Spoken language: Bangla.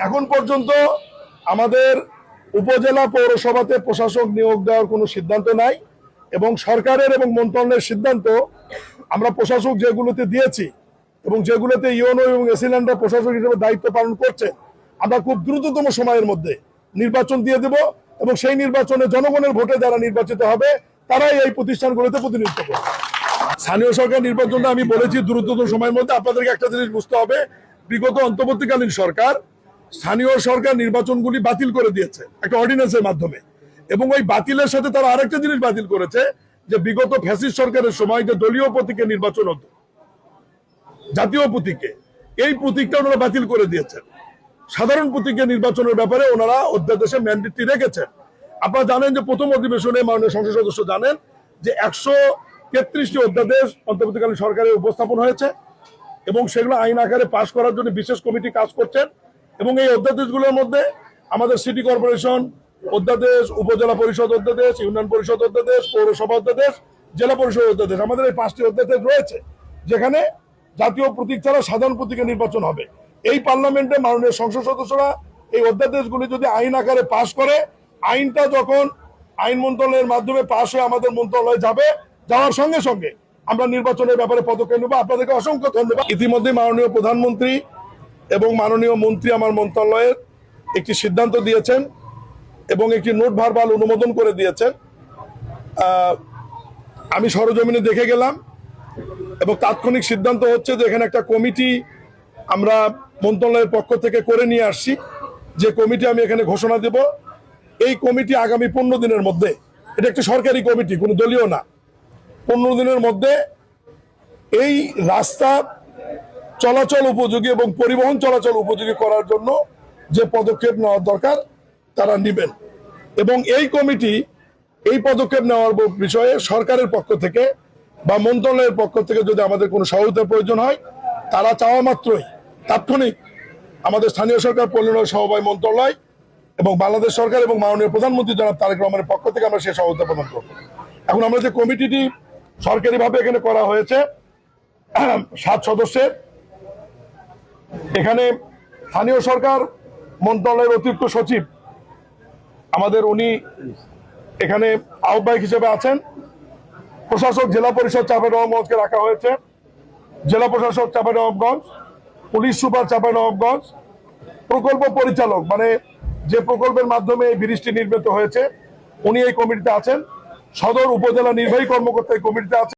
এখন পর্যন্ত আমাদের উপজেলা পৌরসভাতে প্রশাসক নিয়োগ দেওয়ার কোনো সিদ্ধান্ত নাই এবং সরকারের এবং মন্ত্রণালয়ের সিদ্ধান্ত আমরা প্রশাসক যেগুলোতে দিয়েছি এবং যেগুলোতে ইউএনও এবং এসিল্যান্ডরা প্রশাসক হিসেবে দায়িত্ব পালন করছে আমরা খুব দ্রুততম সময়ের মধ্যে নির্বাচন দিয়ে দেব এবং সেই নির্বাচনে জনগণের ভোটে যারা নির্বাচিত হবে তারাই এই প্রতিষ্ঠানগুলোতে প্রতিনিধিত্ব করবে। স্থানীয় সরকার নির্বাচনটা আমি বলেছি দ্রুততম সময়ের মধ্যে। আপনাদেরকে একটা জিনিস বুঝতে হবে, বিগত অন্তর্বর্তীকালীন সরকার স্থানীয় সরকার নির্বাচনগুলি বাতিল করে দিয়েছে একটা অর্ডিন্যান্সের মাধ্যমে এবং ওই বাতিলের সাথে তারা আরেকটা জিনিস বাতিল করেছে যে বিগত ফ্যাসিস্ট সরকারের সময় যে দলীয় প্রতীকে নির্বাচন হতো, জাতীয় প্রতীকে, এই প্রতীকটা ওনারা বাতিল করে দিয়েছেন। সাধারণ প্রতীকে নির্বাচনের ব্যাপারে ওনারা অধ্যাদেশে ম্যান্ডেটটি রেখেছেন। আপনারা জানেন যে প্রথম অধিবেশনে মাননীয় সংসদ সদস্য জানেন যে 133টি অধ্যাদেশ অন্তর্বর্তীকালীন সরকারের উপস্থাপন হয়েছে এবং সেগুলো আইন আকারে পাশ করার জন্য বিশেষ কমিটি কাজ করছেন এবং এই অধ্যাদেশগুলোর মধ্যে আমাদের সিটি কর্পোরেশন অধ্যাদেশ, উপজেলা পরিষদ অধ্যাদেশ, ইউনিয়ন পরিষদ অধ্যাদেশ, পৌরসভা অধ্যাদেশ, জেলা পরিষদ অধ্যাদেশ, আমাদের এই 5টি অধ্যাদেশ রয়েছে যেখানে জাতীয় প্রতীক ছাড়া সাধারণ প্রতীকে নির্বাচন হবে। এই পার্লামেন্টে মাননীয় সংসদ সদস্যরা এই অধ্যাদেশগুলি যদি আইন আকারে পাশ করে, আইনটা যখন আইন মন্ত্রণালয়ের মাধ্যমে পাশ হয়ে আমাদের মন্ত্রণালয়ে যাবে, যাওয়ার সঙ্গে সঙ্গে আমরা নির্বাচনের ব্যাপারে পদক্ষেপ নেব। আপনাদেরকে অসংখ্য ধন্যবাদ। ইতিমধ্যে মাননীয় প্রধানমন্ত্রী এবং মাননীয় মন্ত্রী আমার মন্ত্রণালয়ের একটি সিদ্ধান্ত দিয়েছেন এবং একটি নোট ভার্বাল অনুমোদন করে দিয়েছেন। আমি সরজমিনে দেখে গেলাম এবং তাৎক্ষণিক সিদ্ধান্ত হচ্ছে যে এখানে একটা কমিটি আমরা মন্ত্রণালয়ের পক্ষ থেকে করে নিয়ে আসছি, যে কমিটি আমি এখানে ঘোষণা দেব। এই কমিটি আগামী 15 দিনের মধ্যে, এটা একটি সরকারি কমিটি, কোনো দলীয় না, 15 দিনের মধ্যে এই রাস্তা চলাচল উপযোগী এবং পরিবহন চলাচল উপযোগী করার জন্য যে পদক্ষেপ নেওয়ার দরকার তারা নেবেন এবং এই কমিটি এই পদক্ষেপ নেওয়ার বিষয়ে সরকারের পক্ষ থেকে বা মন্ত্রণালয়ের পক্ষ থেকে যদি আমাদের কোনো সহায়তার প্রয়োজন হয়, তারা চাওয়া মাত্রই তাৎক্ষণিক আমাদের স্থানীয় সরকার, পল্লী সমবায় মন্ত্রণালয় এবং বাংলাদেশ সরকার এবং মাননীয় প্রধানমন্ত্রী জনাব তারেক রহমানের পক্ষ থেকে আমরা সেই সহায়তা প্রদান করব। এখন আমরা যে কমিটিটি সরকারিভাবে এখানে করা হয়েছে 7 সদস্যের, এখানে স্থানীয় সরকার মন্ত্রণালয়ের অতিরিক্ত সচিব আমাদের উনি এখানে আহ্বায়ক হিসেবে আছেন। প্রশাসক জেলা পরিষদ চাঁপাইনবাবগঞ্জকে রাখা হয়েছে, জেলা প্রশাসক চাঁপাইনবাবগঞ্জ, পুলিশ সুপার চাঁপাইনবাবগঞ্জ, প্রকল্প পরিচালক মানে যে প্রকল্পের মাধ্যমে এই ব্রিজটি নির্মিত হয়েছে উনি এই কমিটিতে আছেন, সদর উপজেলা নির্বাহী কর্মকর্তা এই কমিটিতে আছেন।